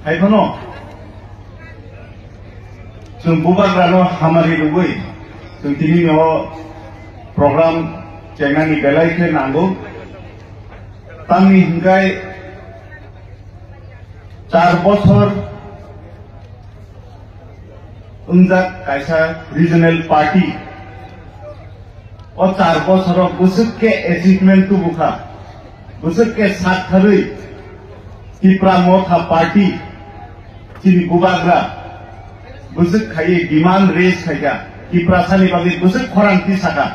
हायफानो जों बुबाग्रानो हामारि लुबै जों दिनै प्रग्राम जेंनानि बेलायखौ नांगौ तांनि हिंगाय 4 बছर उनजाक कायसा रिजनल पार्टी और 4 बছर बुसुक के अचीवमेंट तो बुखा बुसुक के साथ थरई तिप्रा मोथा पार्टी चिनी बुबाग्रा बुसुक खाये डिमांड रेस खायगा तिप्रा सानि बागै बुसुक खरांथि साका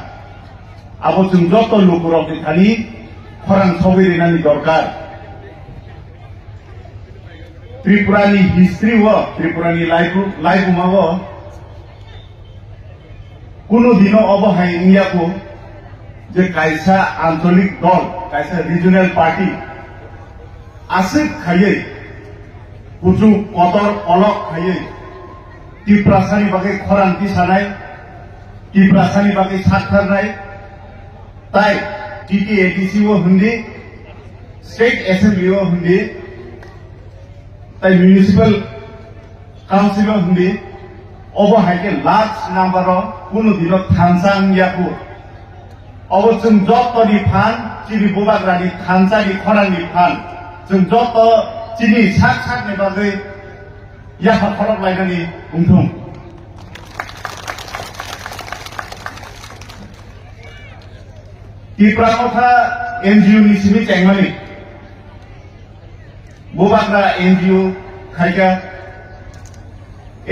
आबो जों जत लोकरक खानि खरां सबिरिनानि दरकार त्रिपुरानि हिस्ट्री वो त्रिपुरानि लाइफ मावो कुनो दिनो अब हाइनियाको जे कायसा आंचलिक दल कायसा रिजनल पार्टी आसिक खाये कुचु कतर अलग खाये तिप्रासानि बागै खरांथि सानाय तिप्रासानि बागै साथारनाय ताई टीटीएडीसी वो हुंदी स्टेट असेंबली वो हुंदी ताई म्युनिसिपल काउंसिल वो हुंदी अब हाइके लार्ज नंबर कुनो दिनो थानसां याको अब जों जतनि फान चिनि बुबाग्रानि थानसानि खरांनि फान जों जत चिनि साक ने बागै याफा खरक लायनानि बुंथुम तिप्रामथा एनजीओ नि सिमि चेंगमानि बुबाग्रा एनजीओ खायगा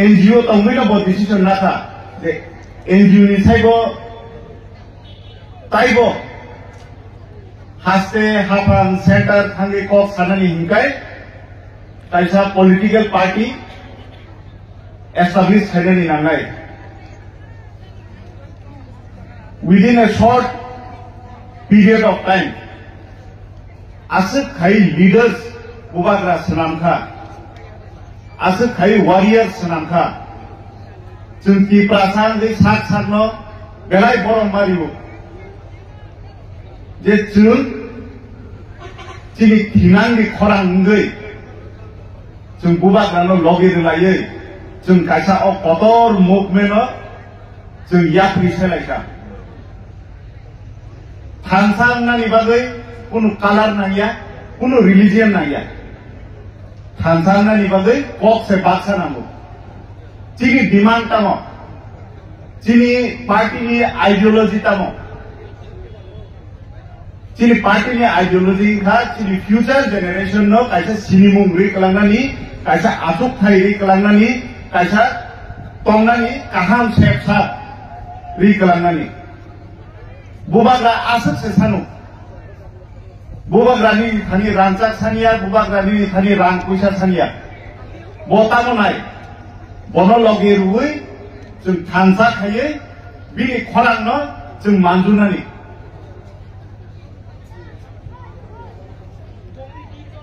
एनजीओ तंगैनो बो डिसिजन नाथा जे एनजीओ नि साइबो ताइबो हास्ते हाफान सेंटर थांगे कक सानानि हिंकाय कायसा पॉलिटिकल पार्टी एस्टाब्लिश खायनानि नांनाय within a short period of time asik khai leaders bubagra sanamkha asik khai warriors sanamkha जों तिप्रासान जे साथ न बेलाय बरम मारिबो जे जों चिनि थिनांनि खरां गै जों बुबाग्रानो लगे लायै जों कायसा अ कतर मुभमेन्ट जों याफ्रि सेलायखा थानसांनानि बागै कुनो कालार नांया कुनो रिलिजियन नांया थानसांनानि बागै कक से बाक्सा नांगौ चिनि डिमांड तामो चिनि पार्टीनि आइडियोलॉजी तामो चिनि पार्टीनि आइडियोलॉजी खा चिनि फ्यूचर जनरेशन नो कायसा सिनिमुं रि कलांनानि कायसा आथुक थाइ रि कलांनानि कायसा तंनानि काहाम सेपसा रि कलांनानि बुबाग्रा आसक से सानु बुबाग्रानि थानि रांचाक सानिया बुबाग्रानि थानि रां पैसा सानिया बतामो नाय बनो लगे रुई जों थानसा खायै बिनि खरांनो जों मानजुनानि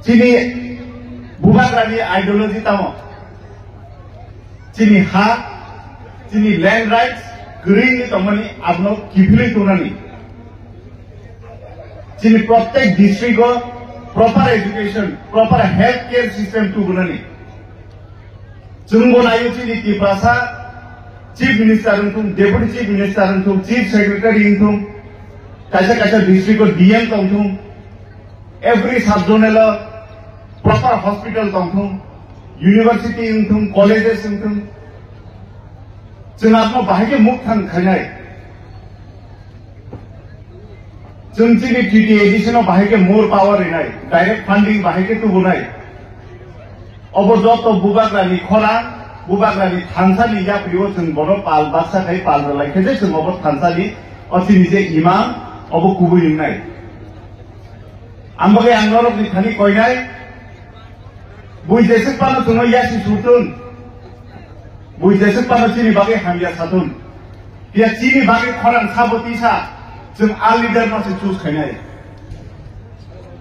चिनि बुबाग्रानि आइडियोलॉजी तामो चिनि हा चिनि लैंड राइट्स गैरैनि तमनि आपनो किफिलै तोनानि चिनि प्रत्येक डिस्ट्रिक्ट को proper education proper health care system टू बनानी जोंबो नायो चिनि तिप्रासा चीफ मिनिस्टर तुम डेप्यूटी चीफ मिनिस्टर तुम चीफ सेक्रेटरी तुम कायसा डिस्ट्रिक्ट को डीएम तुम every sub zonal proper hospital तुम यूनिवर्सिटी तुम कॉलेजेस तुम जों आपनो बाहायके मुख थां खायनाय जों चिनि टीटीएडीसी बाहायके मोर पावर हैनाय डायरेक्ट फंडिंग बाहायके तुबुनाय अब जत बुबाग्रानि खरा बुबाग्रानि थानसालि याफ्रियो जों बर पाल बाक्सा खाय पाल लायखे जों अब थानसालि अचिनि जे इमाम अब कुबुयिनाय आमबागे आंगरकनि थानि कयनाय बुइजेसे पानो जों यासि सुतुन बुइजेसे पानो चिनि बागे हामिया सातुन या चिनि बागे खरां साबतिसा जों आ लीडर मासे चूज खायनाय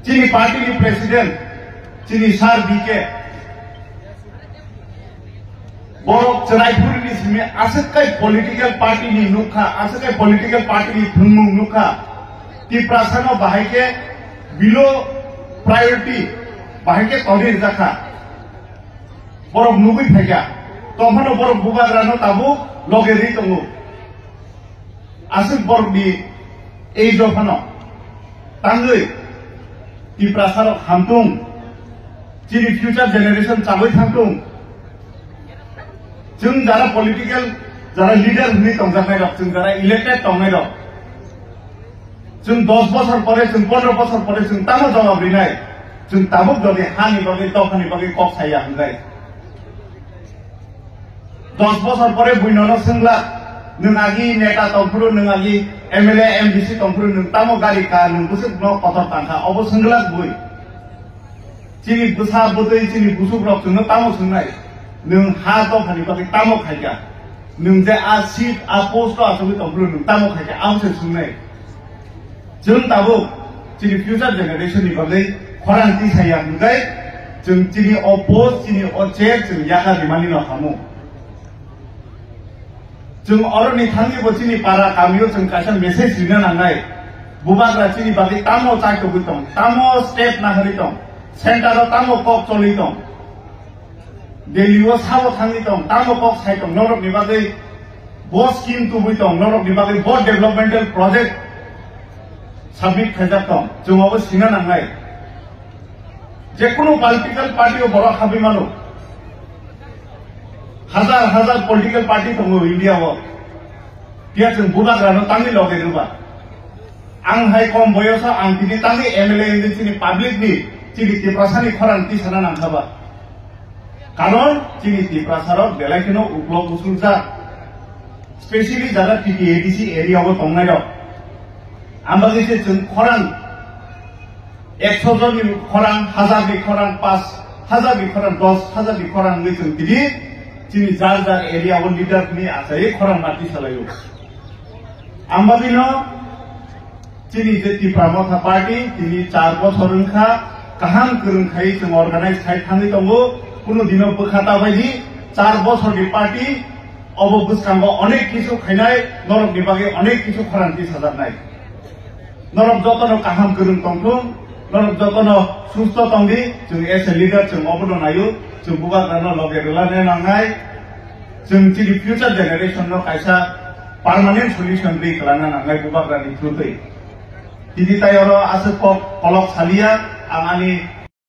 चिनि पार्टी प्रेसिडेंट चिनि सार BK borok cerai ni sini asekai political party ni nuka asekai political party ni thungmung nuka ti prasano bahike below priority bahike tawir jakha borok nugui phaika tongphano borok bubagrano tabu loge ri tongo asuk borok ni ei jophano tangui ti prasarok hamtung chini future generation chabai thangtung जों Zara political Zara leader हुई तंगजानाय रक जों Zara elected तंगनाय रक जों 10 बছর পরে जों 15 বছর পরে जों तामो जवाब रिनाय जों ताबुक दले हानि बगे तखानि बगे कक साया हंगाय 10 বছর পরে बुइननो सोंला नोंआगि नेता तंफुरु नोंआगि एमएलए एमडीसी तंफुरु नों तामो गारि का नों बुसुक न कथर तांखा अबो सोंगला बुइ चिनि बुसा बुदै चिनि बुसुक रक जों तामो सोंनाय नों हा दखानि बगे तामो खायगा नों जे आ सीट आ पोस्ट आ सबै तंफुरु नों तामो खायगा आउसे सोंनाय जों ताबो चिनि फ्यूचर जेनेरेशन नि बगे खरांति साया हंगाय जों चिनि अपोज चिनि अचेक जों याका दिमानि न हामु जों अरनि थांनि बचिनि पारा गामियो जों कासा मेसेज लिरना नांनाय बुबाग्रा चिनि बगे तामो चाइतो गुतम तामो स्टेप ना हरि दं सेंटारो तामो कक चलि दं दिल्लीओ साबो थांनि दं तामो कक साइ दं नरक नि बगे बस स्कीम तुबुइ दं नरक नि बगे बहुत डेभलपमेंटल प्रोजेक्ट सबमिट खायजाक दं जोंआबो सिना नांनाय जेकुनु पॉलिटिकल पार्टीओ बर हाबि मानो हजार हजार पॉलिटिकल पार्टी दङ इन्डियाआव बिया जों बुबाग्रानो तांनि लगे रुबा आं हाय कम बयसा आं दिनि तांनि एमएलए इन्दिनि पब्लिक नि चिनि तिप्रासानि खरांति साना नांखाबा कारण चिनि तिप्रासाराव बेलायखिनो उपलब्ध उसुलजा स्पेशली जारा टीटीएडीसी एरियाआव दंनाय दं आमबागिसे जों खरां 100 जननि खरां 1000 नि खरां 5000 नि खरां 10000 नि खरां नै जों दिनि चिनि जार जार एरियाआव लिडारनि आसायै खरां माति सालायो आमबागिनो चिनि जे तिप्रामथा पार्टी दिनि 4 बছর ओंखा काहाम गोरोंखायै जों अर्गानाइज खाय थाङै दंगो कुनु दिनाव बोखाता बायदि 4 बছरनि पार्टी अब बुसकांगो अनेक किसु खायनाय नरकनि बागै अनेक किसु खरांति साजारनाय नरक जतनो काहाम गोरों दंथुं नरक जतनो सुस्थ दंदि जों एस ए लिडार जों अबनो नायो जों बुबाग्रानो लगे रोलाने नांनाय जों चिनि फ्यूचर जेनेरेशन नो कायसा परमानेंट सल्यूशन दै खालामना नांनाय बुबाग्रानि थ्रुयै दिनि तायरो आसे कलक सालिया आंनि